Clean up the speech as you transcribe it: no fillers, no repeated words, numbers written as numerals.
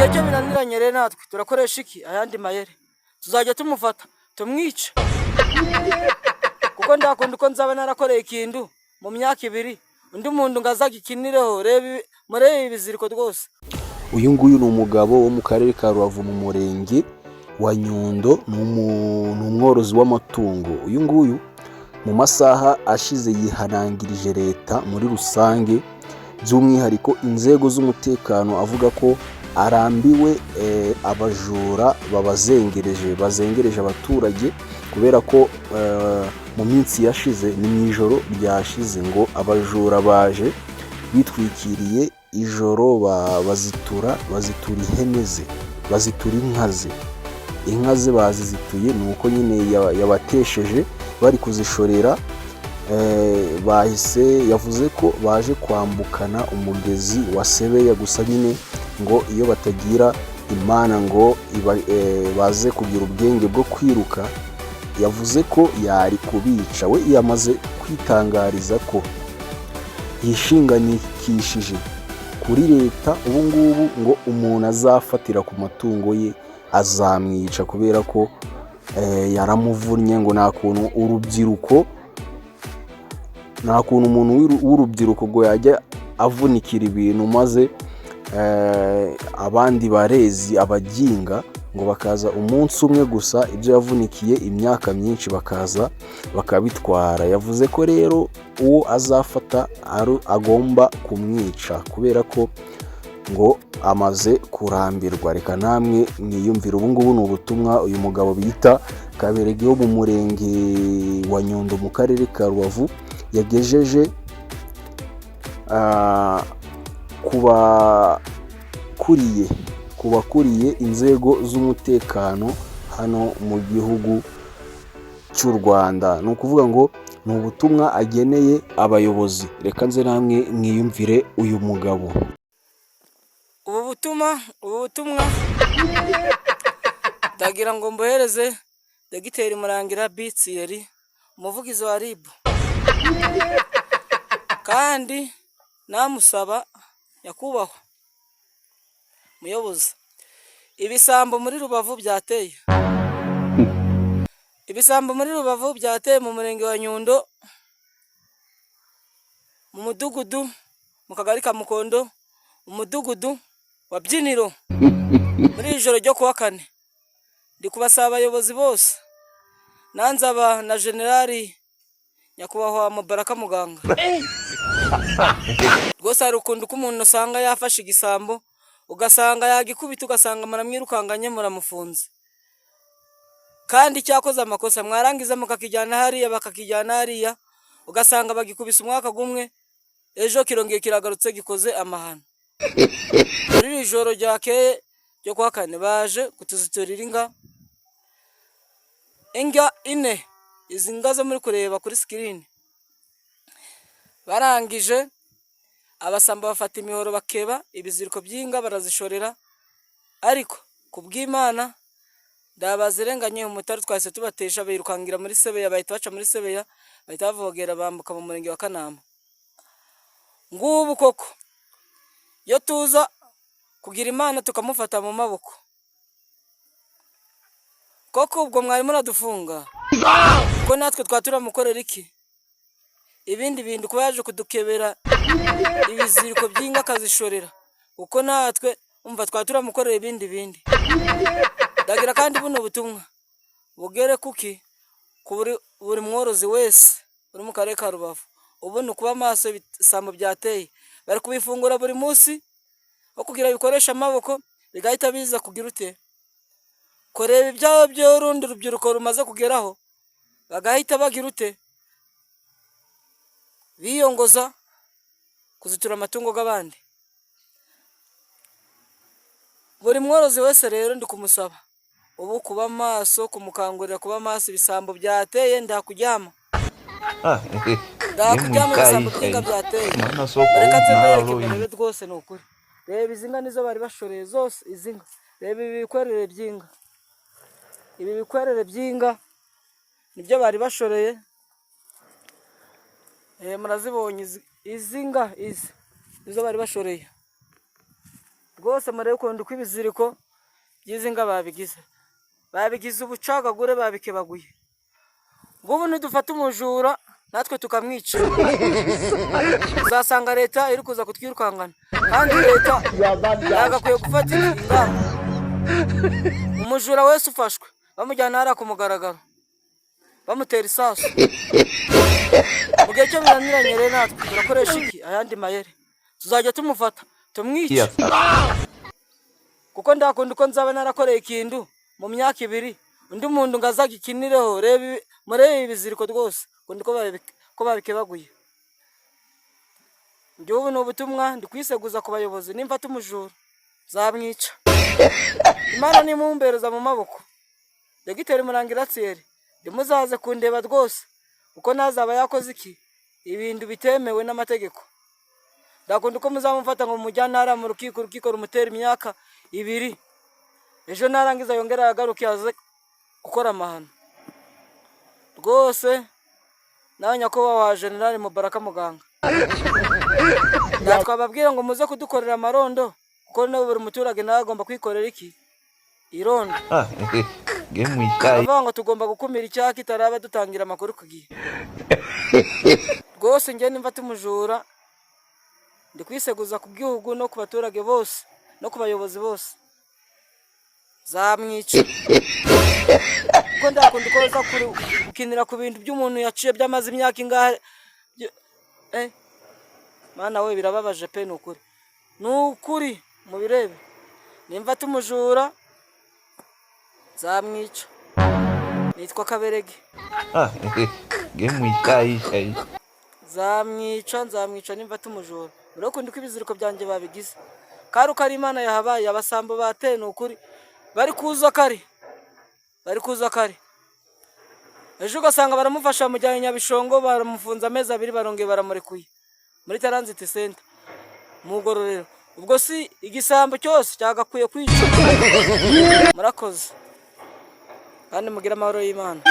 icyo binaniranye rero natwe turakoresha iki ayandi mayere tuzajya tumufata tumwica kuko ndakunda uko nzaba narakoreye ikintu mu myaka 2 undi muntu ngazagikinireho reba murebe ibiziriko rwose. Uyu nguyu ni umugabo wo mu karere ka Rubavu mu murenge wa Nyundo, ni umworozi w'amatungo. Uyu nguyu mu masaha ashize yihanangirije leta muri rusange, by'umwihariko inzego z'umutekano, avuga ko arambiwe abajura bazengereje abaturage, kubera ko mu minsi yashize ni mu ijoro ryashize ngo abajura baje bitwikiriye ijoro bazitura ihene ze, bazitura inka ze bazizituye. ni uko nyine yabatesheje bari kuzishorera. Yavuze ko baje kwambukana umugezi wa Sebeya, gusa nyine ngo iyo batagira Imana ngo baze kugira ubwenge bwo kwiruka, yavuze ko yari kubica. We yamaze kwitangariza ko yishinganikishije kuri leta ubu ngubu ngo umuntu azafatira ku matungo ye azamwica, kubera ko yaramuvunnye. Ngo nta kuntu umuntu w'urubyiruko ngo yajya avunikira ibintu maze abandi barezi abaginga ngo bakaza umunsi umwe gusa ibyo yavunikiye imyaka myinshi bakaza bakabitwara. Yavuze ko rero uwo azafata agomba kumwica, kubera ko ngo amaze kurambirwa. Reka namwe mwiyumvire. Ubu ngubu ni ubutumwa uyu mugabo bita Kaberege wo mu murenge wa Nyundo mu karere ka Rubavu yagejeje kubakuriye inzego z'umutekano hano mu gihugu cy'u Rwanda. Ni ukuvuga ngo ni ubutumwa ageneye abayobozi. Reka nze namwe mwiyumvire uyu mugabo. Ubu butumwa ndagira ngo mbohereze Dogiteri Murangira Bitsiyeri, umuvugizi wa RIB, kandi namusaba nyakubahwa muyobozi, ibisambo muri Rubavu byateye mu murenge wa Nyundo, mu mudugudu mu kagari ka Mukondo, umudugudu wa Byiniro, muri ijoro ryo kuwa 4. Ndi kubasaba abayobozi bose, nanzaba na generali nyakubahwa Mubaraka Muganga. Rwose hari ukuntu k'umuntu usanga yafashe igisambo, ugasanga yagikubita, ugasanga muramwirukanganye muramufunze, kandi cyakoze amakosa. Mwarangiza mukakijyana hariya, ugasanga bagikubise umwaka gumwe, ejo kirongeye kiragarutse gikoze amahano. Muri ijoro ryakeye ryo kuwa 4 baje kutuziturira inga 4, izi nga zo muri kureba kuri screen. Barangije abasamba bafata imihoro bakeba ibiziriko by'inga barazishorera, ariko kubw'Imana ndabazirenganye umutari twase tubatesha birukangira muri Sebeya, bahita baca muri Sebeya, bahita bavogera bambuka mu murenge wa Kanama. Ngubu koko yo tuza kugira Imana tukamufata mu maboko, koko ubwo mwari muradufunga ko natwe twatura mukorera iki? Ibindi bintu kuba yaje kudukebera ibiziriko by'inga kazishorera, uko natwe umva twatura mukorera ibindi. Ndagira kandi buno butumwa bugere kuki buri mworozi wese uri mu karere ka Rubavu. Ubu ni kuba maso ibisambo byateye, bari kubifungura buri munsi, aho kugira bikoresha amaboko bigahita biza kugira ute koreba ibyaho by'urundi rubyiruko rumaze kugeraho, bagahita bagira ute biyongoza kuzitura amatungo y'abandi. Buri mworozi wese rero ndi kumusaba ubu kuba maso, kumukangurira kuba maso. Ibisambo byateye ndakuryama ibisambo by'inga byateye, reka nzemereke mbere rwose ni ukuri. Reba izinga nizo bari bashoreye zose, izinga. Reba ibi bikwerere by'inga nibyo bari bashoreye. Murazibonye izinga, izi nizo bari bashoreye. rwose murebe ukuntu uko ibiziriko by'izi nga babigize ubucagagure, babikebaguye. Ngubu nidufata umujura natwe tukamwica, uzasanga leta iri kuza kutwirukangana, kandi leta yagakwiye gufata ingamba. Umujura wese ufashwe bamujyana hariya ku mugaragaro, bamutera isasu. Mu gihe cyo biraniranye rero natwe turakoresha iki? Ayandi mayeri. Tuzajya tumufata tumwica, kuko ndakunda uko nzaba narakoreye ikintu mu myaka 2 undi muntu ngazagikinireho. Reba murebe ibiziriko rwose kundi ko babikebaguye. Ubu ni ubutumwa ndi kwiseguza ku bayobozi, nimba tumujura zamwica. Imana nimumbereza mu maboko. Dogiteri Murangira-Thierry, ndimuzaze kundeba rwose uko nazaba yakoze iki ibintu bitemewe n'amategeko. Ndakunda uko muzamufata ngo mujyanara mu rukiko rumutera imyaka 2. Ejo narangiza yongera yagaruke yaze gukora amahano. Rwose nawe nyakubahwa General Mubaraka Muganga, twababwira ngo muze kudukorera amarondo, kuko nawe buri muturage nawe agomba kwikorera iki irondo. Ngo tugomba gukumira icyaha kitaraba dutangira amakuru ku gihe. Rwose njye nimba tumujura ndi kwiseguza ku gihugu no ku baturage bose no ku bayobozi bose, zamwica. Kuko ndakunda uko za gukinira ku bintu by'umuntu yaciye byamaze imyaka ingahe. Mana we birababaje pe, nukuri mubirebe. Nimba tumujura zamwica. Nitwa Kaberege. Zamwica nimba tumujura. Urakunda uko ibiziriko byanjye babigize. Karuka ari Imana yahabaye, abasambo bateye nukuri bari kuza kare. Ejo ugasanga baramufasha mujyanye Nyabishongo, baramufunza amezi 2, barongeye baramurekuye muri Transit Center mu Ngororero. Ubwo si igisambo cyose cyagakwiye kwica. Murakoze kandi mugira amahoro y'Imana.